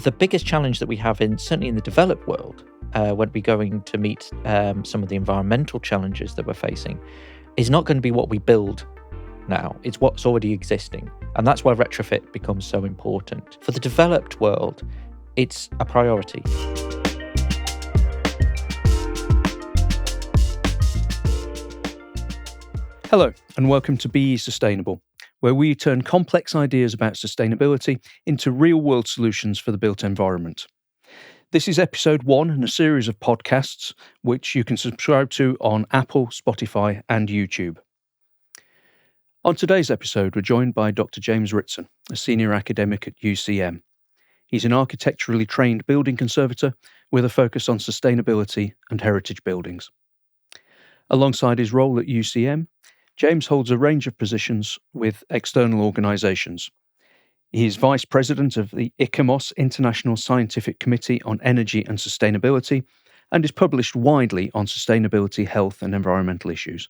the biggest challenge that we have certainly in the developed world, when we're going to meet some of the environmental challenges that we're facing, is not going to be what we build now. It's what's already existing. And that's why retrofit becomes so important. For the developed world, it's a priority. Hello, and welcome to Be Sustainable, where we turn complex ideas about sustainability into real-world solutions for the built environment. This is episode 1 in a series of podcasts, which you can subscribe to on Apple, Spotify, and YouTube. On today's episode, we're joined by Dr. James Ritson, a senior academic at UCM. He's an architecturally trained building conservator with a focus on sustainability and heritage buildings. Alongside his role at UCM, James holds a range of positions with external organisations. He is Vice President of the ICOMOS International Scientific Committee on Energy and Sustainability and is published widely on sustainability, health and environmental issues.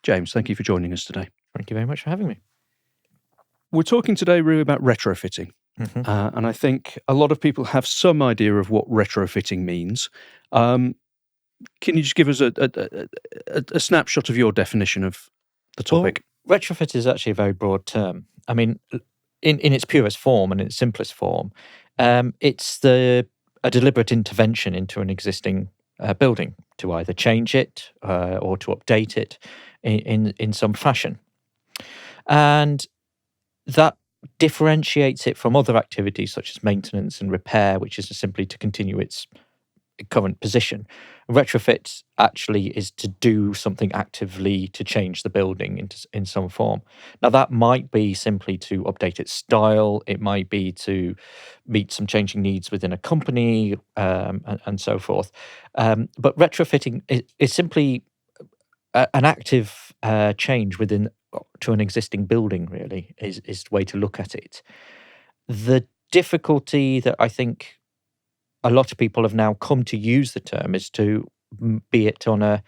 James, thank you for joining us today. Thank you very much for having me. We're talking today really about retrofitting. And I think a lot of people have some idea of what retrofitting means. Can you just give us a snapshot of your definition of the topic? Well, retrofit is actually a very broad term. I mean, in its purest form and in its simplest form, it's a deliberate intervention into an existing building to either change it or to update it in some fashion. And that differentiates it from other activities such as maintenance and repair, which is simply to continue its current position. Retrofit actually is to do something actively to change the building in some form. Now, that might be simply to update its style. It might be to meet some changing needs within a company and so forth. But retrofitting is simply an active change to an existing building, really, is the way to look at it. The difficulty that I think a lot of people have now come to use the term is to be it on a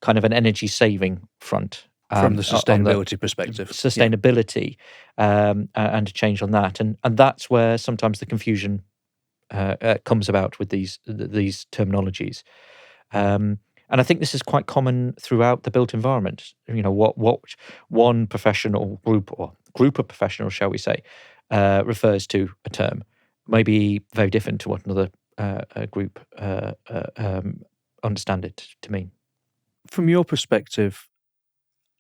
kind of an energy saving front. From the sustainability perspective. Sustainability, and to change on that. And that's where sometimes the confusion comes about with these terminologies. And I think this is quite common throughout the built environment. You know, what one professional group or group of professionals, shall we say, refers to a term may be very different to what another group understand it to mean. From your perspective,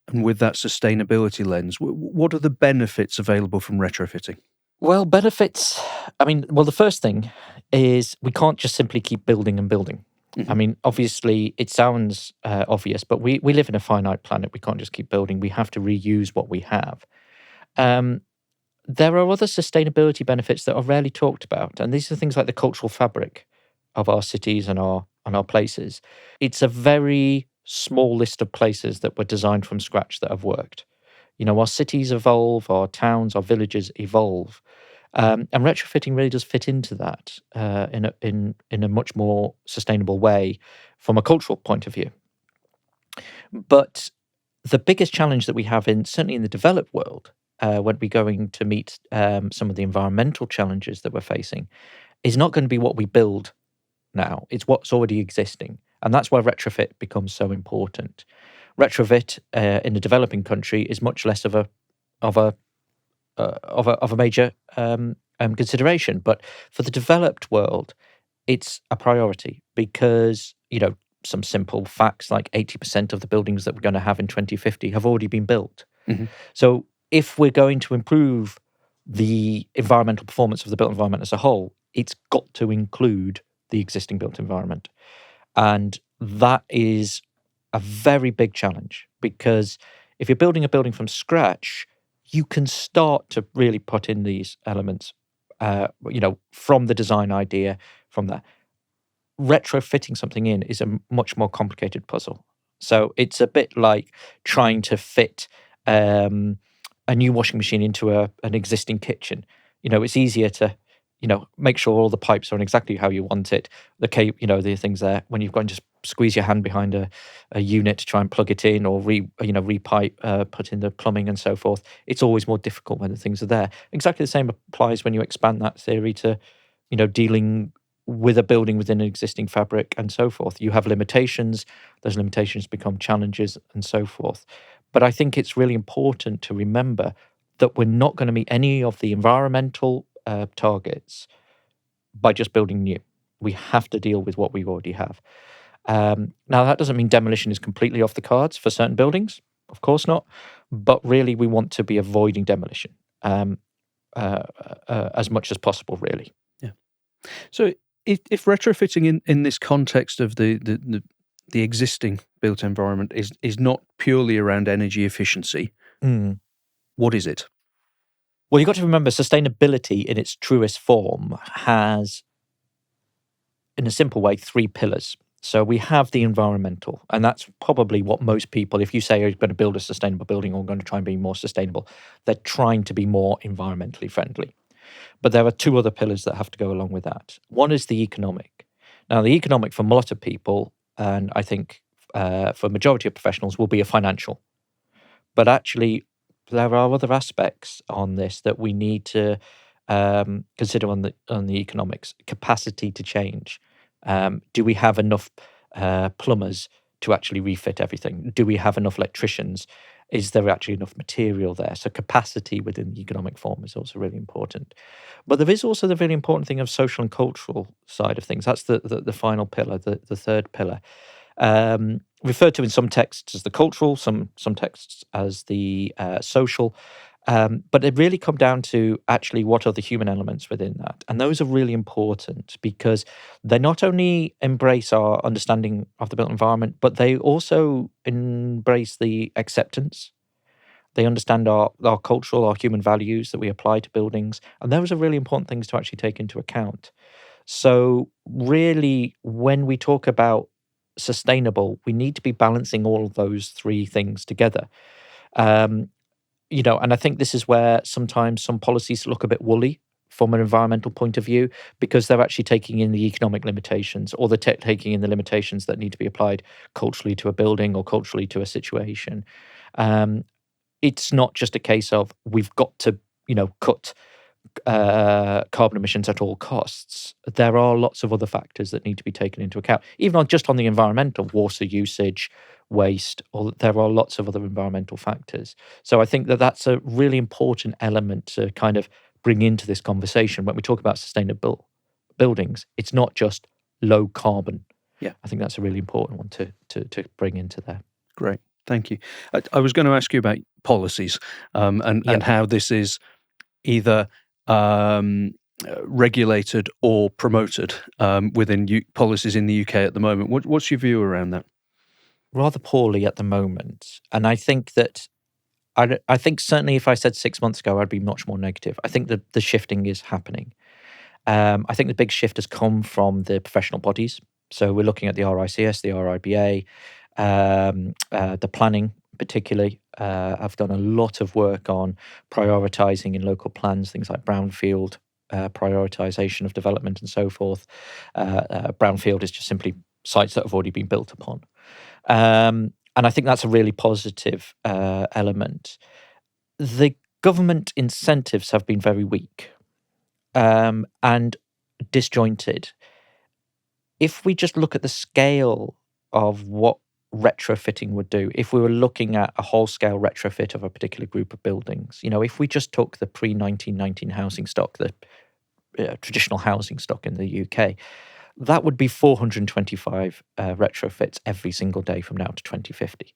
and with that sustainability lens, what are the benefits available from retrofitting? Well, benefits, the first thing is we can't just simply keep building and building. Mm-hmm. I mean, obviously, it sounds obvious, but we live in a finite planet. We can't just keep building. We have to reuse what we have. There are other sustainability benefits that are rarely talked about, and these are things like the cultural fabric of our cities and our places. It's a very small list of places that were designed from scratch that have worked. You know, our cities evolve, our towns, our villages evolve, and retrofitting really does fit into that in a much more sustainable way from a cultural point of view. But the biggest challenge that we have certainly in the developed world, when we're going to meet some of the environmental challenges that we're facing, is not going to be what we build now. It's what's already existing. And that's why retrofit becomes so important. Retrofit in a developing country is much less of a major consideration. But for the developed world, it's a priority because, you know, some simple facts like 80% of the buildings that we're going to have in 2050 have already been built. Mm-hmm. So if we're going to improve the environmental performance of the built environment as a whole, it's got to include the existing built environment. And that is a very big challenge because if you're building a building from scratch, you can start to really put in these elements, from the design idea, from that. Retrofitting something in is a much more complicated puzzle. So it's a bit like trying to fit a new washing machine into an existing kitchen. You know, it's easier to make sure all the pipes are in exactly how you want it. The things there. When you've got to just squeeze your hand behind a unit to try and plug it in or repipe, put in the plumbing and so forth, it's always more difficult when the things are there. Exactly the same applies when you expand that theory to dealing with a building within an existing fabric and so forth. You have limitations, those limitations become challenges and so forth. But I think it's really important to remember that we're not going to meet any of the environmental targets by just building new. We have to deal with what we already have. Now, that doesn't mean demolition is completely off the cards for certain buildings, of course not, but really we want to be avoiding demolition as much as possible, really. Yeah. So if retrofitting in this context of the existing built environment is not purely around energy efficiency, what is it? Well, you've got to remember sustainability in its truest form has, in a simple way, 3 pillars. So we have the environmental, and that's probably what most people, if you say you're going to build a sustainable building or going to try and be more sustainable, they're trying to be more environmentally friendly. But there are 2 other pillars that have to go along with that. One is the economic. Now, the economic for a lot of people, and I think for a majority of professionals, will be a financial. But actually, there are other aspects on this that we need to consider on the economics. Capacity to change. Do we have enough plumbers to actually refit everything? Do we have enough electricians? Is there actually enough material there? So capacity within the economic form is also really important. But there is also the really important thing of social and cultural side of things. That's the final pillar, the third pillar. Referred to in some texts as the cultural, some texts as the social. But it really come down to actually what are the human elements within that. And those are really important because they not only embrace our understanding of the built environment, but they also embrace the acceptance. They understand our cultural, our human values that we apply to buildings. And those are really important things to actually take into account. So really, when we talk about sustainable, we need to be balancing all of those 3 things together. And I think this is where sometimes some policies look a bit woolly from an environmental point of view because they're actually taking in the economic limitations or they're taking in the limitations that need to be applied culturally to a building or culturally to a situation. It's not just a case of we've got to, cut carbon emissions at all costs. There are lots of other factors that need to be taken into account, even just on the environmental, water usage, waste, or there are lots of other environmental factors. So I think that that's a really important element to kind of bring into this conversation when we talk about sustainable buildings. It's not just low carbon. Yeah, I think that's a really important one to bring into there. Great, thank you. I was going to ask you about policies and how this is either regulated or promoted within policies in the UK at the moment. What's your view around that? Rather poorly at the moment. And I think that, I think certainly if I said 6 months ago, I'd be much more negative. I think that the shifting is happening. I think the big shift has come from the professional bodies. So we're looking at the RICS, the RIBA, the planning particularly. I've done a lot of work on prioritising in local plans, things like brownfield, prioritisation of development and so forth. Brownfield is just simply sites that have already been built upon. And I think that's a really positive element. The government incentives have been very weak and disjointed. If we just look at the scale of what retrofitting would do, if we were looking at a whole-scale retrofit of a particular group of buildings, if we just took the pre-1919 housing stock, the traditional housing stock in the UK, that would be 425 retrofits every single day from now to 2050.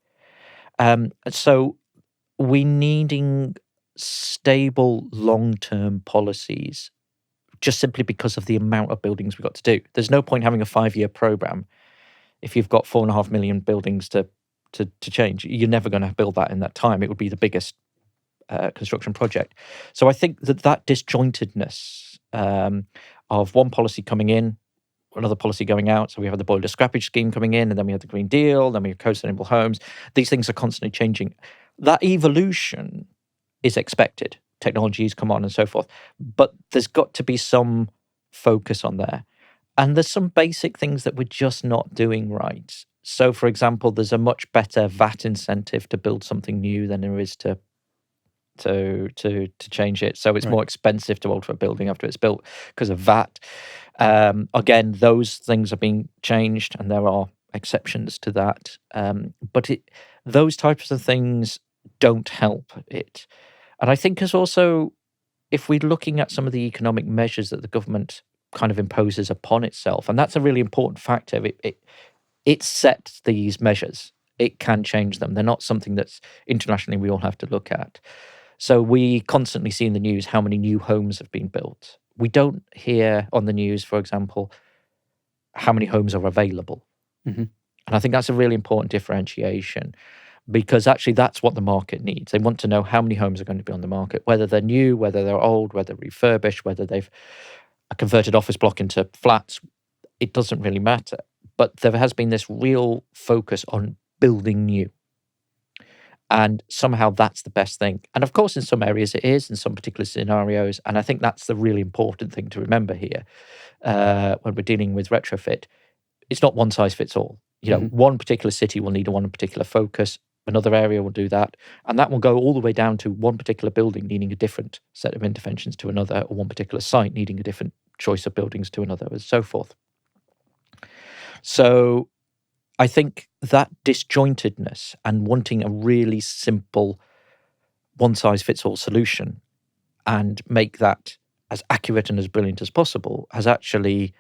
So we're needing stable long-term policies just simply because of the amount of buildings we've got to do. There's no point having a 5-year program if you've got 4.5 million buildings to change. You're never going to build that in that time. It would be the biggest construction project. So I think that disjointedness of one policy coming in, another policy going out. So we have the boiler scrappage scheme coming in, and then we have the Green Deal, then we have co-sustainable homes. These things are constantly changing. That evolution is expected. Technologies come on and so forth. But there's got to be some focus on there. And there's some basic things that we're just not doing right. So, for example, there's a much better VAT incentive to build something new than there is to to change it. So it's Right. more expensive to alter a building after it's built because of VAT. Again, those things are being changed, and there are exceptions to that. But those types of things don't help it. And I think as also, if we're looking at some of the economic measures that the government kind of imposes upon itself, and that's a really important factor. It sets these measures. It can change them. They're not something that's internationally we all have to look at. So we constantly see in the news how many new homes have been built. We don't hear on the news, for example, how many homes are available. Mhm. And I think that's a really important differentiation, because actually that's what the market needs. They want to know how many homes are going to be on the market, whether they're new, whether they're old, whether refurbished, whether they've a converted office block into flats. It doesn't really matter. But there has been this real focus on building new. And somehow that's the best thing. And of course, in some areas it is, in some particular scenarios. And I think that's the really important thing to remember here when we're dealing with retrofit. It's not one size fits all. One particular city will need one particular focus. Another area will do that. And that will go all the way down to one particular building needing a different set of interventions to another, or one particular site needing a different choice of buildings to another, and so forth. So I think that disjointedness and wanting a really simple one-size-fits-all solution and make that as accurate and as brilliant as possible has actually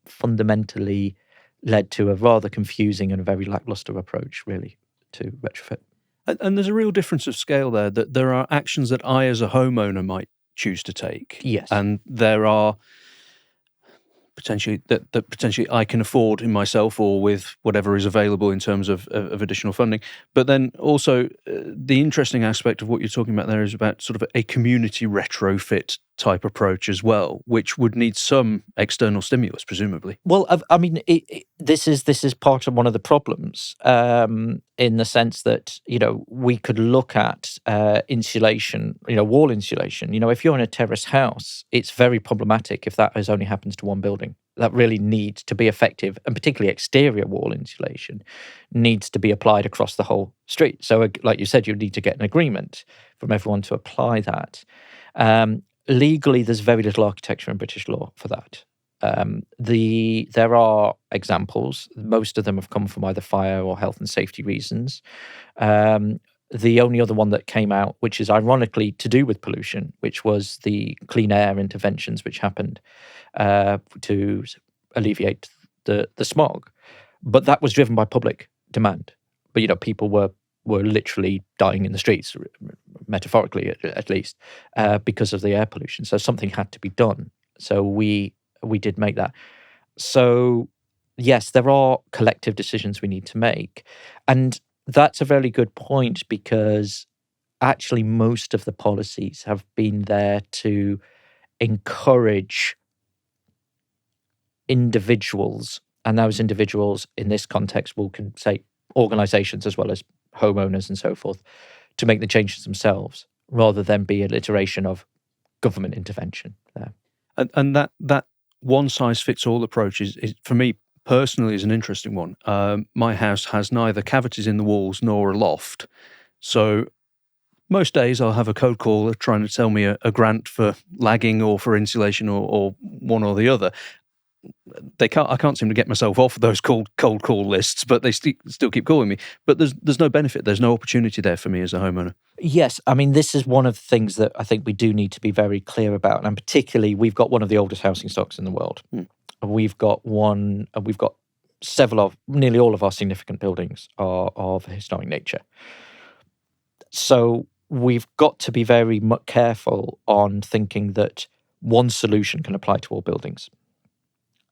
fundamentally led to a rather confusing and very lackluster approach, really, to retrofit. And there's a real difference of scale there, that there are actions that I as a homeowner might choose to take. Yes. And there are potentially that potentially I can afford in myself or with whatever is available in terms of additional funding. But then also the interesting aspect of what you're talking about there is about sort of a community retrofit type approach as well, which would need some external stimulus, presumably. Well, I mean, this is part of one of the problems in the sense that, we could look at insulation, wall insulation. If you're in a terrace house, it's very problematic if that only happens to one building. That really needs to be effective, and particularly exterior wall insulation needs to be applied across the whole street. So, like you said, you need to get an agreement from everyone to apply that. Legally, there's very little architecture in British law for that. There are examples. Most of them have come from either fire or health and safety reasons. The only other one that came out, which is ironically to do with pollution, which was the clean air interventions which happened to alleviate the smog. But that was driven by public demand. But, people were literally dying in the streets, metaphorically at least, because of the air pollution. So something had to be done. So we did make that. So yes, there are collective decisions we need to make. And that's a very good point, because actually most of the policies have been there to encourage individuals, and those individuals in this context will say organizations as well as homeowners and so forth, to make the changes themselves, rather than be an iteration of government intervention there. And that one-size-fits-all approach is for me personally is an interesting one. My house has neither cavities in the walls nor a loft. So most days I'll have a code caller trying to tell me a grant for lagging or for insulation or one or the other. I can't seem to get myself off of those cold call lists, but they still keep calling me. But there's no benefit. There's no opportunity there for me as a homeowner. Yes, I mean, this is one of the things that I think we do need to be very clear about, and particularly we've got one of the oldest housing stocks in the world. We've got several of nearly all of our significant buildings are of historic nature. So we've got to be very careful on thinking that one solution can apply to all buildings.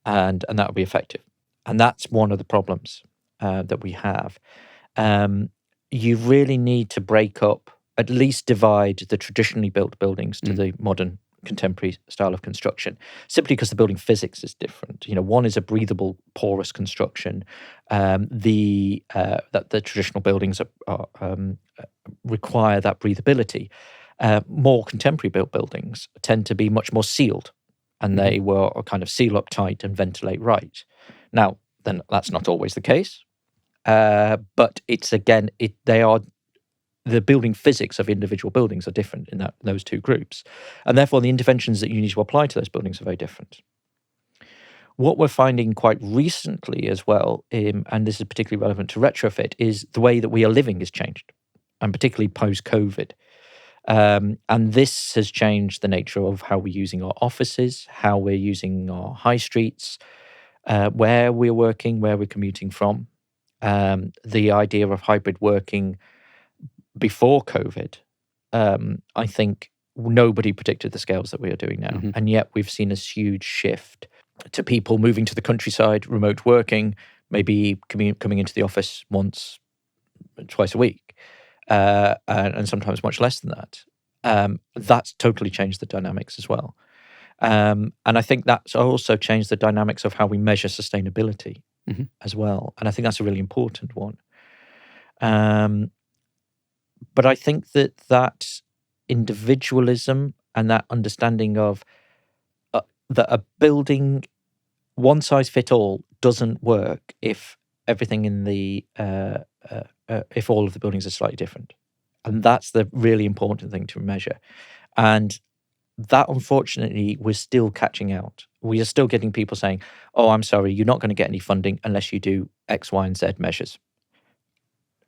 And that will be effective. And that's one of the problems that we have. You really need to break up, at least divide the traditionally built buildings to the modern contemporary style of construction, simply because the building physics is different. One is a breathable, porous construction. The traditional buildings require that breathability. More contemporary built buildings tend to be much more sealed. And they will kind of seal up tight and ventilate right. Now, then that's not always the case. But it's, again, they are the building physics of individual buildings are different in those two groups. And therefore, the interventions that you need to apply to those buildings are very different. What we're finding quite recently as well, and this is particularly relevant to retrofit, is the way that we are living has changed, and particularly post-COVID. And this has changed the nature of how we're using our offices, how we're using our high streets, where we're working, where we're commuting from. The idea of hybrid working before COVID, I think nobody predicted the scales that we are doing now. Mm-hmm. And yet we've seen this huge shift to people moving to the countryside, remote working, maybe coming into the office twice a week, and sometimes much less than that. That's totally changed the dynamics as well. And I think that's also changed the dynamics of how we measure sustainability as well. And I think that's a really important one. But I think that individualism and that understanding of that a building one size fit all doesn't work if everything in the if all of the buildings are slightly different, and that's the really important thing to measure. And that, unfortunately, we're still catching out. We are still getting people saying, "Oh, I'm sorry, you're not going to get any funding unless you do X, Y, and Z measures."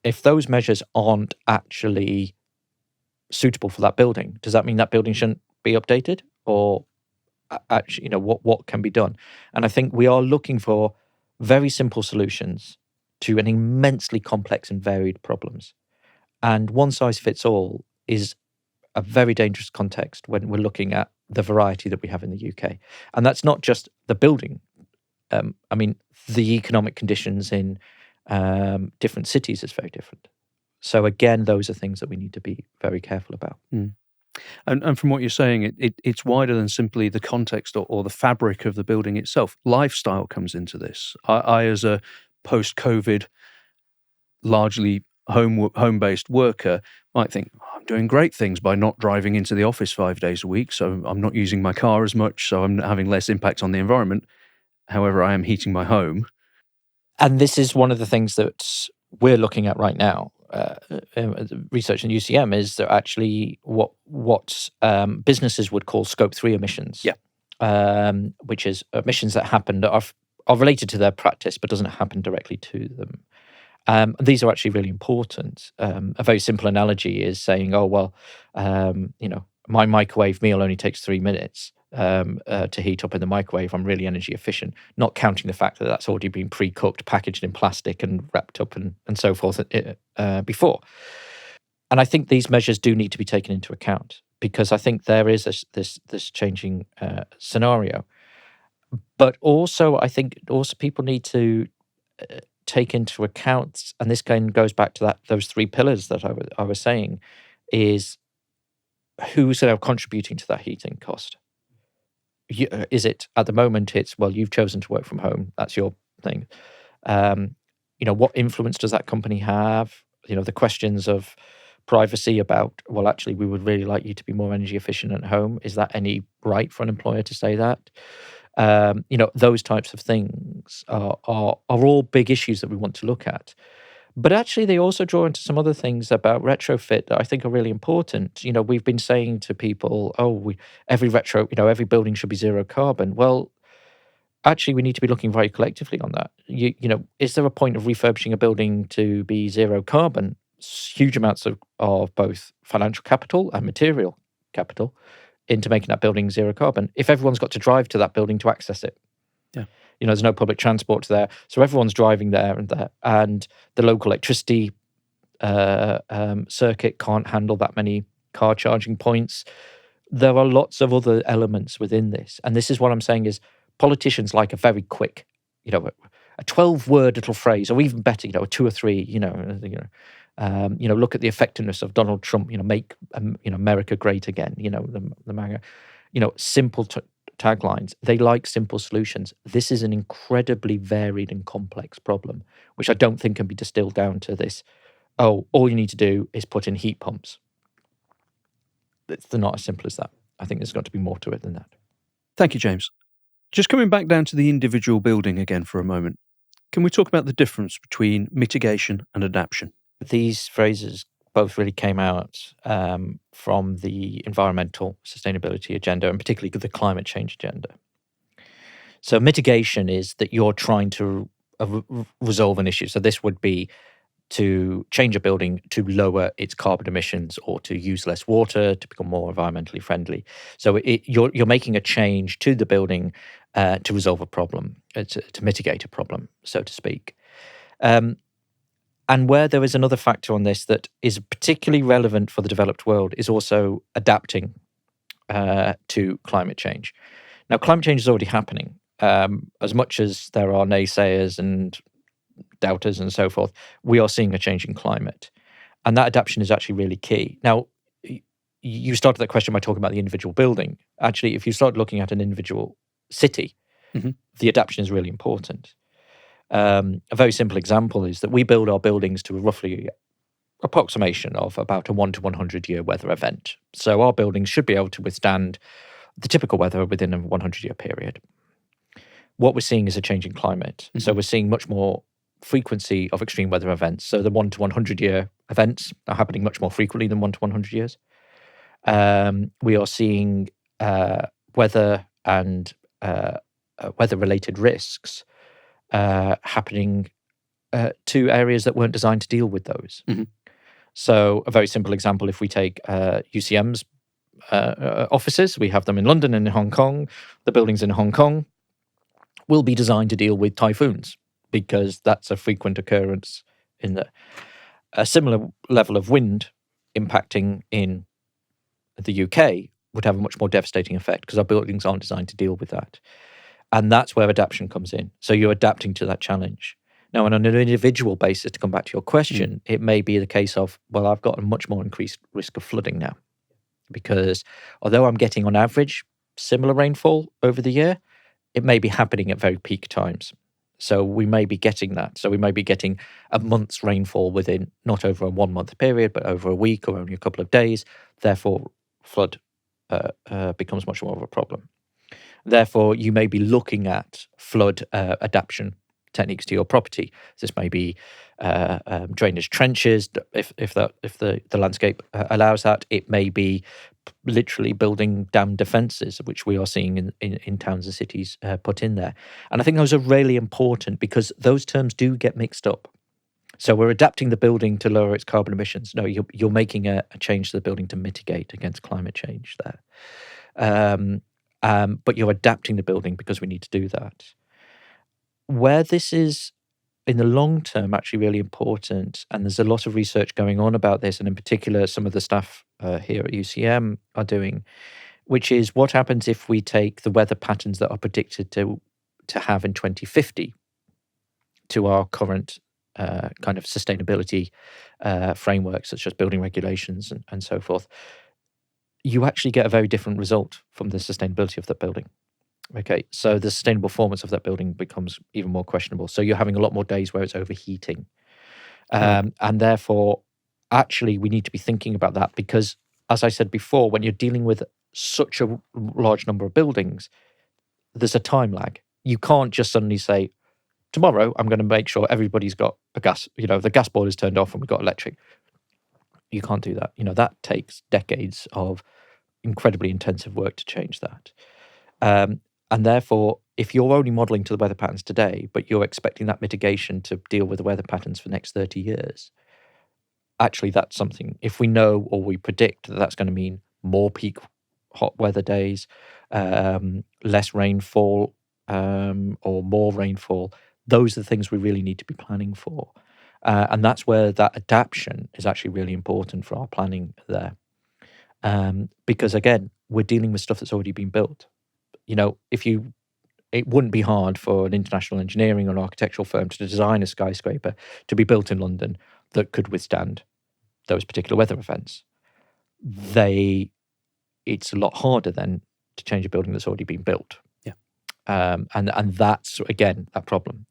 If those measures aren't actually suitable for that building, does that mean that building shouldn't be updated, or actually, what can be done? And I think we are looking for very simple solutions to an immensely complex and varied problems. And one size fits all is a very dangerous context when we're looking at the variety that we have in the UK. And that's not just the building. The economic conditions in different cities is very different. So again, those are things that we need to be very careful about. And from what you're saying, it's wider than simply the context or the fabric of the building itself. Lifestyle comes into this. I as a post-COVID, largely home-based worker, might think, I'm doing great things by not driving into the office 5 days a week, so I'm not using my car as much, so I'm having less impact on the environment. However, I am heating my home. And this is one of the things that we're looking at right now. Research in UCM is that actually what businesses would call Scope 3 emissions, which is emissions that happen that are related to their practice but doesn't happen directly to them. These are actually really important. A very simple analogy is saying, my microwave meal only takes 3 minutes to heat up in the microwave. I'm really energy efficient, not counting the fact that that's already been pre-cooked, packaged in plastic and wrapped up and so forth before. And I think these measures do need to be taken into account, because I think there is this changing scenario. But also, I think people need to take into account, and this kind of goes back to those 3 pillars that I was saying, is who's now contributing to that heating cost. Is it, at the moment, you've chosen to work from home, that's your thing. What influence does that company have? The questions of privacy about, well, actually, we would really like you to be more energy efficient at home. Is that any right for an employer to say that? Those types of things are all big issues that we want to look at. But actually, they also draw into some other things about retrofit that I think are really important. We've been saying to people, every building should be zero carbon. Well, actually, we need to be looking very collectively on that. Is there a point of refurbishing a building to be zero carbon? Huge amounts of both financial capital and material capital into making that building zero carbon, if everyone's got to drive to that building to access it. Yeah. There's no public transport there, so everyone's driving there, and the local electricity circuit can't handle that many car charging points. There are lots of other elements within this, and this is what I'm saying is politicians like a very quick, a 12-word little phrase, or even better, a 2 or 3, look at the effectiveness of Donald Trump, make America great again, the MAGA, simple taglines. They like simple solutions. This is an incredibly varied and complex problem, which I don't think can be distilled down to this, all you need to do is put in heat pumps. It's not as simple as that. I think there's got to be more to it than that. Thank you, James. Just coming back down to the individual building again for a moment, can we talk about the difference between mitigation and adaptation? These phrases both really came out from the environmental sustainability agenda, and particularly the climate change agenda. So mitigation is that you're trying to resolve an issue. So this would be to change a building to lower its carbon emissions or to use less water, to become more environmentally friendly. So you're making a change to the building to resolve a problem, to mitigate a problem, so to speak. And where there is another factor on this that is particularly relevant for the developed world is also adapting to climate change. Now, climate change is already happening. As much as there are naysayers and doubters and so forth, we are seeing a change in climate. And that adaptation is actually really key. Now, you started that question by talking about the individual building. Actually, if you start looking at an individual city, the adaptation is really important. A very simple example is that we build our buildings to a roughly approximation of about a 1 to 100 year weather event. So our buildings should be able to withstand the typical weather within a 100-year period. What we're seeing is a change in climate. So we're seeing much more frequency of extreme weather events. So the 1 to 100-year events are happening much more frequently than 1 to 100 years. We are seeing weather and weather-related risks happening to areas that weren't designed to deal with those. So a very simple example, if we take UCM's offices, we have them in London and in Hong Kong. The buildings in Hong Kong will be designed to deal with typhoons because that's a frequent occurrence in there. A similar level of wind impacting in the UK would have a much more devastating effect because our buildings aren't designed to deal with that. And that's where adaptation comes in. So you're adapting to that challenge. Now, on an individual basis, to come back to your question, it may be the case of, well, I've got a much more increased risk of flooding now. Because although I'm getting on average similar rainfall over the year, it may be happening at very peak times. So we may be getting that. So we may be getting a month's rainfall within not over a 1 month period, but over a week or only a couple of days. Therefore, flood becomes much more of a problem. Therefore, you may be looking at flood adaptation techniques to your property. This may be drainage trenches, if the landscape allows that. It may be literally building dam defences, which we are seeing in towns and cities put in there. And I think those are really important because those terms do get mixed up. So we're adapting the building to lower its carbon emissions. No, you're making a change to the building to mitigate against climate change there. But you're adapting the building because we need to do that. Where this is in the long term actually really important, and there's a lot of research going on about this, and in particular some of the staff here at UCM are doing, which is what happens if we take the weather patterns that are predicted to have in 2050 to our current kind of sustainability frameworks, such as building regulations and so forth. You actually get a very different result from the sustainability of that building. Okay, so the sustainable performance of that building becomes even more questionable. So you're having a lot more days where it's overheating. And therefore, actually, we need to be thinking about that because, as I said before, when you're dealing with such a large number of buildings, there's a time lag. You can't just suddenly say, tomorrow, I'm going to make sure everybody's got a gas, the gas boiler's turned off and we've got electric. You can't do that. That takes decades of incredibly intensive work to change that. And therefore, if you're only modelling to the weather patterns today, but you're expecting that mitigation to deal with the weather patterns for the next 30 years, actually that's something, if we know or we predict that that's going to mean more peak hot weather days, less rainfall, or more rainfall, those are the things we really need to be planning for. And that's where that adaptation is actually really important for our planning there. Because again, we're dealing with stuff that's already been built. It wouldn't be hard for an international engineering or architectural firm to design a skyscraper to be built in London that could withstand those particular weather events. It's a lot harder then to change a building that's already been built. Yeah. And that's, again, that problem.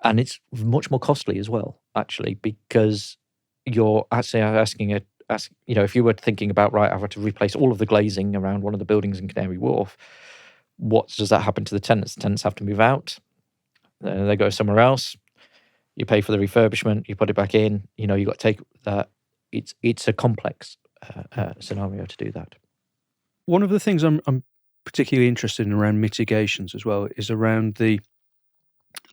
And it's much more costly as well, actually, because you're actually asking if you were thinking about, right, I've got to replace all of the glazing around one of the buildings in Canary Wharf, what does that happen to the tenants? The tenants have to move out. They go somewhere else. You pay for the refurbishment. You put it back in. You've got to take that it's a complex scenario to do that. One of the things I'm particularly interested in around mitigations as well is around the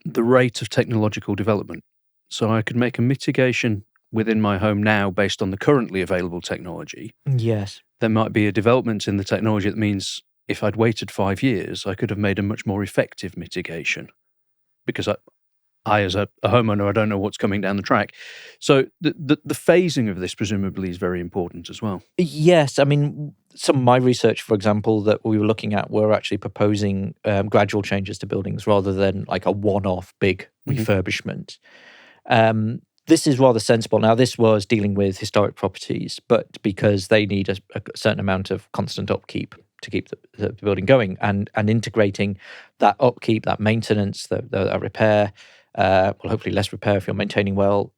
rate of technological development. So I could make a mitigation within my home now based on the currently available technology. Yes. There might be a development in the technology that means if I'd waited 5 years, I could have made a much more effective mitigation, because I as a homeowner, I don't know what's coming down the track. So the phasing of this presumably is very important as well. Yes, I mean, some of my research, for example, that we were looking at were actually proposing gradual changes to buildings rather than like a one-off big refurbishment. This is rather sensible. Now, this was dealing with historic properties, but because they need a certain amount of constant upkeep to keep the building going, and integrating that upkeep, that maintenance, that repair, well, hopefully less repair if you're maintaining well,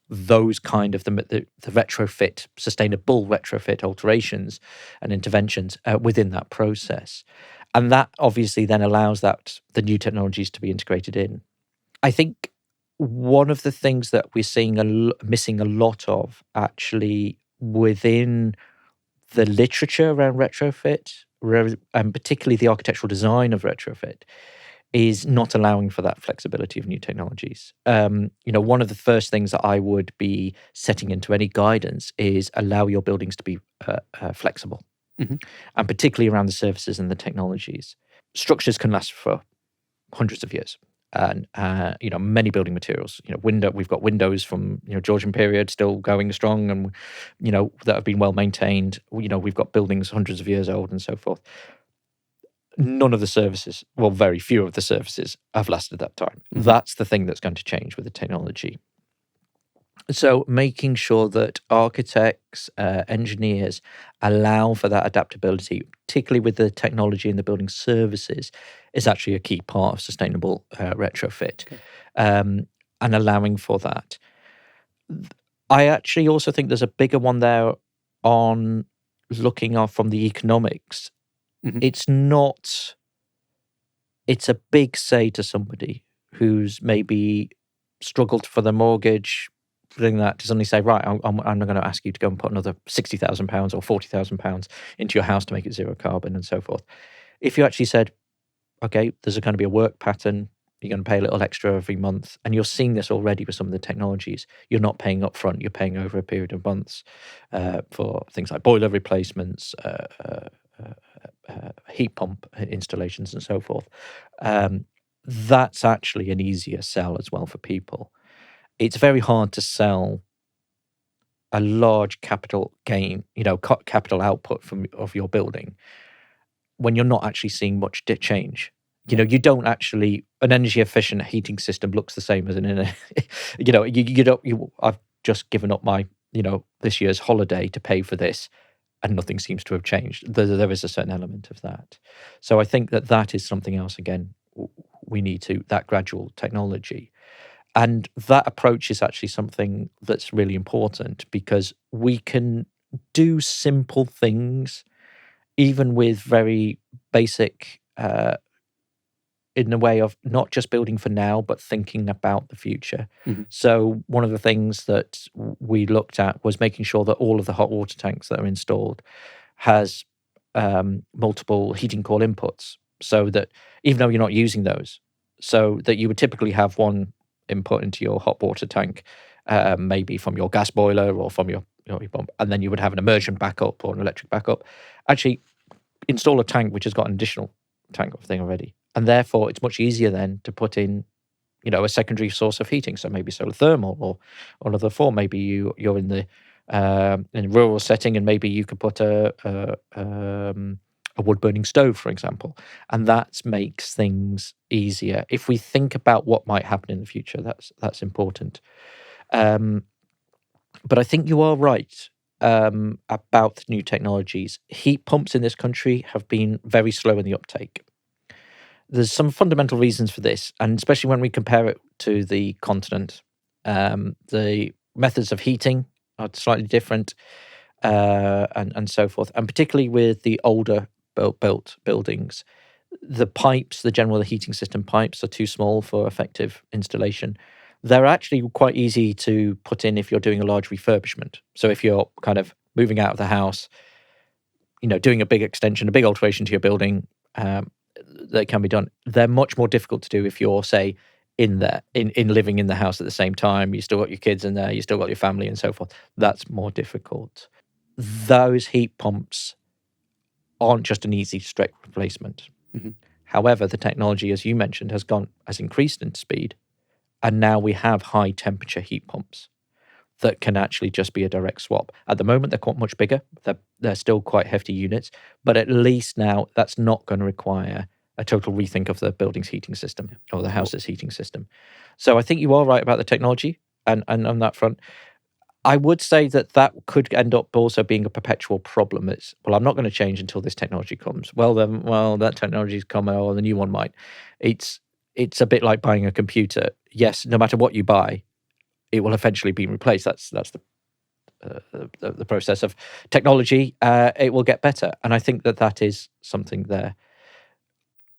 those kind of the retrofit, sustainable retrofit alterations and interventions within that process. And that obviously then allows the new technologies to be integrated in. I think one of the things that we're seeing missing a lot of actually within the literature around retrofit, and particularly the architectural design of retrofit, is not allowing for that flexibility of new technologies. One of the first things that I would be setting into any guidance is allow your buildings to be flexible, and particularly around the services and the technologies. Structures can last for hundreds of years. And many building materials. We've got windows from Georgian period still going strong, and that have been well maintained. We've got buildings hundreds of years old and so forth. None of the services, well, very few of the services have lasted that time. That's the thing that's going to change with the technology. So making sure that architects, engineers allow for that adaptability, particularly with the technology and the building services, is actually a key part of sustainable retrofit, and allowing for that. I actually also think there's a bigger one there on looking off from the economics. It's a big say to somebody who's maybe struggled for their mortgage, doing that, to suddenly say, right, I'm not going to ask you to go and put another £60,000 or £40,000 into your house to make it zero carbon and so forth. If you actually said, okay, there's going to be a work pattern, you're going to pay a little extra every month, and you're seeing this already with some of the technologies. You're not paying up front, you're paying over a period of months for things like boiler replacements, heat pump installations and so forth. That's actually an easier sell as well for people. It's very hard to sell a large capital gain, capital output of your building when you're not actually seeing much change. You don't actually, an energy efficient heating system looks the same as I've just given up my, this year's holiday to pay for this, and nothing seems to have changed. There is a certain element of that. So I think that is something else, again, we need that gradual technology. And that approach is actually something that's really important, because we can do simple things, even with very basic, in the way of not just building for now, but thinking about the future. So one of the things that we looked at was making sure that all of the hot water tanks that are installed has multiple heating coil inputs, so that even though you're not using those, so that you would typically have one input into your hot water tank, maybe from your gas boiler or from your pump, and then you would have an immersion backup or an electric backup. Actually, install a tank which has got an additional tank of thing already, and therefore it's much easier then to put in, a secondary source of heating. So maybe solar thermal or another form. Maybe you're in the in a rural setting, and maybe you could put a wood burning stove, for example, and that makes things easier. If we think about what might happen in the future, that's important. But I think you are right about new technologies. Heat pumps in this country have been very slow in the uptake. There's some fundamental reasons for this, and especially when we compare it to the continent. The methods of heating are slightly different, and so forth. And particularly with the older built buildings, the general heating system pipes are too small for effective installation. they're actually quite easy to put in if you're doing a large refurbishment. So if you're kind of moving out of the house, doing a big extension, a big alteration to your building, that can be done. They're much more difficult to do if you're, say, in living in the house at the same time. You still got your kids in there, you still got your family and so forth. That's more difficult. Those heat pumps aren't just an easy straight replacement. Mm-hmm. However, the technology, as you mentioned, has increased in speed, and now we have high temperature heat pumps that can actually just be a direct swap. At the moment, they're quite much bigger. They're still quite hefty units, but at least now that's not going to require a total rethink of the building's heating system or the house's heating system. So I think you are right about the technology, and on that front, I would say that could end up also being a perpetual problem. It's, I'm not going to change until this technology comes. That technology's come, or the new one might. It's a bit like buying a computer. Yes, no matter what you buy, it will eventually be replaced. That's the process of technology. It will get better, and I think that is something there.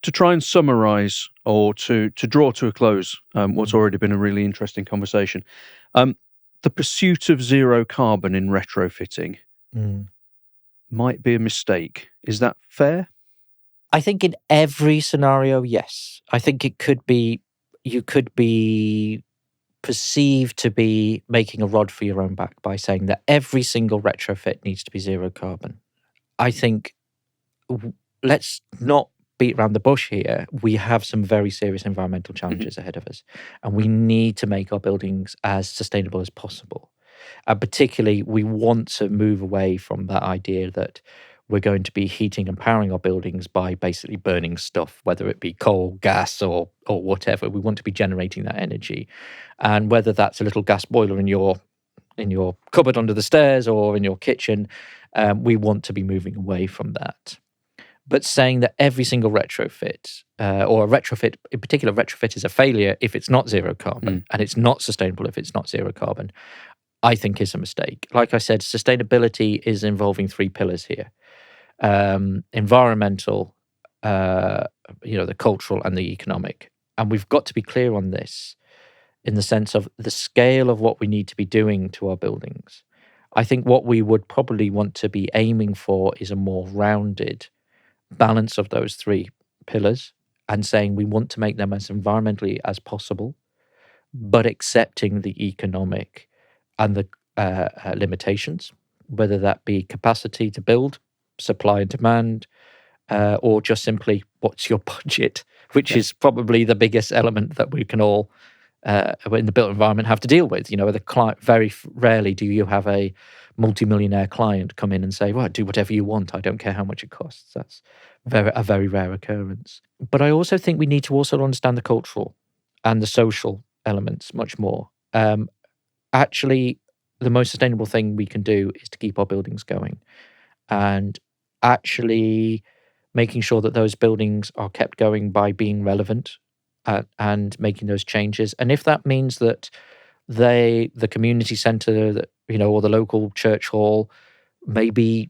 To try and summarise or to draw to a close what's already been a really interesting conversation, the pursuit of zero carbon in retrofitting might be a mistake. Is that fair? I think in every scenario, yes. I think it could be. You could be perceived to be making a rod for your own back by saying that every single retrofit needs to be zero carbon. I think let's not beat around the bush here. We have some very serious environmental challenges ahead of us, and we need to make our buildings as sustainable as possible. And particularly, we want to move away from that idea that we're going to be heating and powering our buildings by basically burning stuff, whether it be coal, gas, or whatever. We want to be generating that energy, and whether that's a little gas boiler in your cupboard under the stairs or in your kitchen, we want to be moving away from that. But saying that every single retrofit, or a retrofit, in particular, retrofit is a failure if it's not zero carbon, and it's not sustainable if it's not zero carbon, I think is a mistake. Like I said, sustainability is involving three pillars here. Environmental, the cultural and the economic. And we've got to be clear on this in the sense of the scale of what we need to be doing to our buildings. I think what we would probably want to be aiming for is a more rounded balance of those three pillars, and saying we want to make them as environmentally as possible, but accepting the economic and the limitations, whether that be capacity to build, supply and demand, or just simply what's your budget, which is probably the biggest element that we can all in the built environment have to deal with. The client, very rarely do you have a multi-millionaire client come in and say, well, do whatever you want, I don't care how much it costs. That's a very rare occurrence. But I also think we need to also understand the cultural and the social elements much more. Actually, the most sustainable thing we can do is to keep our buildings going, and actually making sure that those buildings are kept going by being relevant and making those changes. And if that means that the community centre, or the local church hall maybe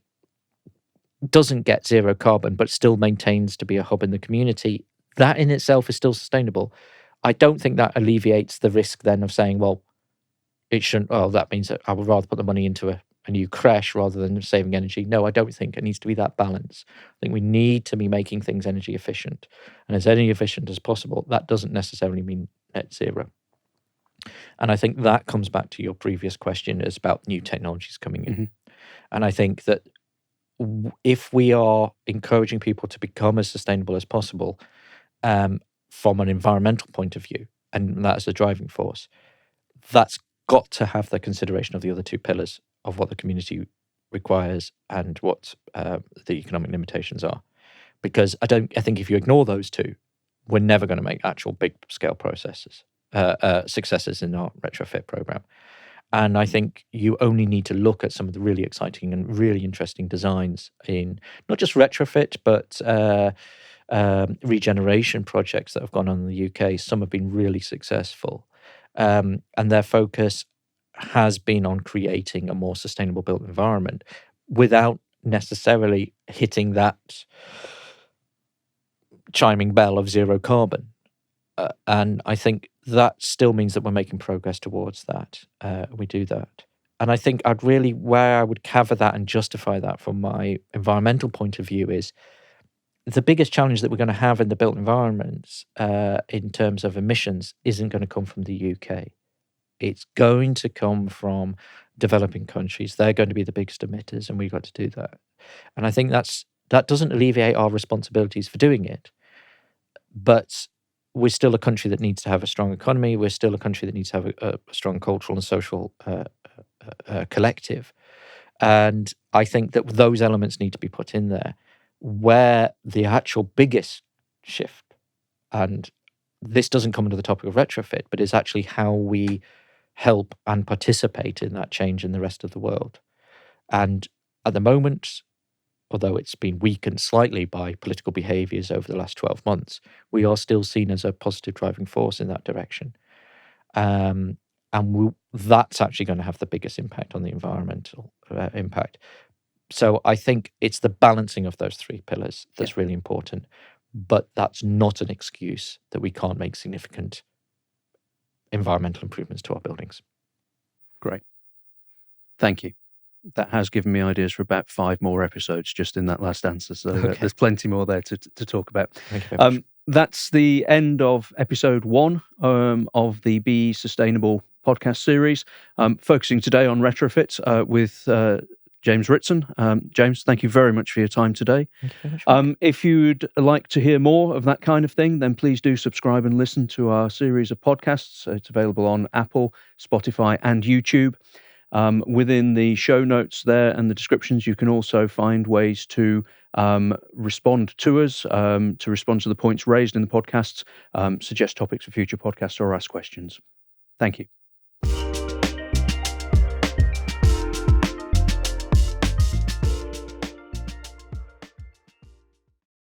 doesn't get zero carbon but still maintains to be a hub in the community, that in itself is still sustainable. I don't think that alleviates the risk then of saying, well, it shouldn't, that means that I would rather put the money into a new creche rather than saving energy. No, I don't think it needs to be that balance. I think we need to be making things energy efficient, and as energy efficient as possible. That doesn't necessarily mean net zero. And I think that comes back to your previous question, is about new technologies coming in. And I think that if we are encouraging people to become as sustainable as possible, from an environmental point of view, and that is a driving force, that's got to have the consideration of the other two pillars of what the community requires and what the economic limitations are. Because I think if you ignore those two, we're never going to make actual big scale successes in our retrofit program. And I think you only need to look at some of the really exciting and really interesting designs in not just retrofit, but regeneration projects that have gone on in the UK. Some have been really successful. And their focus has been on creating a more sustainable built environment without necessarily hitting that chiming bell of zero carbon. And I think that still means that we're making progress towards that. We do that. And I think where I would cover that and justify that from my environmental point of view is the biggest challenge that we're going to have in the built environments in terms of emissions isn't going to come from the UK. It's going to come from developing countries. They're going to be the biggest emitters, and we've got to do that. And I think that doesn't alleviate our responsibilities for doing it, but we're still a country that needs to have a strong economy. We're still a country that needs to have a strong cultural and social collective. And I think that those elements need to be put in there. Where the actual biggest shift, and this doesn't come under the topic of retrofit, but is actually how we help and participate in that change in the rest of the world. And at the moment, although it's been weakened slightly by political behaviours over the last 12 months, we are still seen as a positive driving force in that direction. And that's actually going to have the biggest impact on the environmental impact. So I think it's the balancing of those three pillars that's really important. But that's not an excuse that we can't make significant environmental improvements to our buildings. Great. Thank you. That has given me ideas for about 5 more episodes just in that last answer. So there's plenty more there to talk about. Thank you very much. That's the end of episode 1 of the Be Sustainable podcast series, focusing today on retrofit with James Ritson. James, thank you very much for your time today. Thank you very much. If you'd like to hear more of that kind of thing, then please do subscribe and listen to our series of podcasts. It's available on Apple, Spotify, and YouTube. Within the show notes there and the descriptions, you can also find ways to respond to us, to respond to the points raised in the podcasts, suggest topics for future podcasts, or ask questions. Thank you.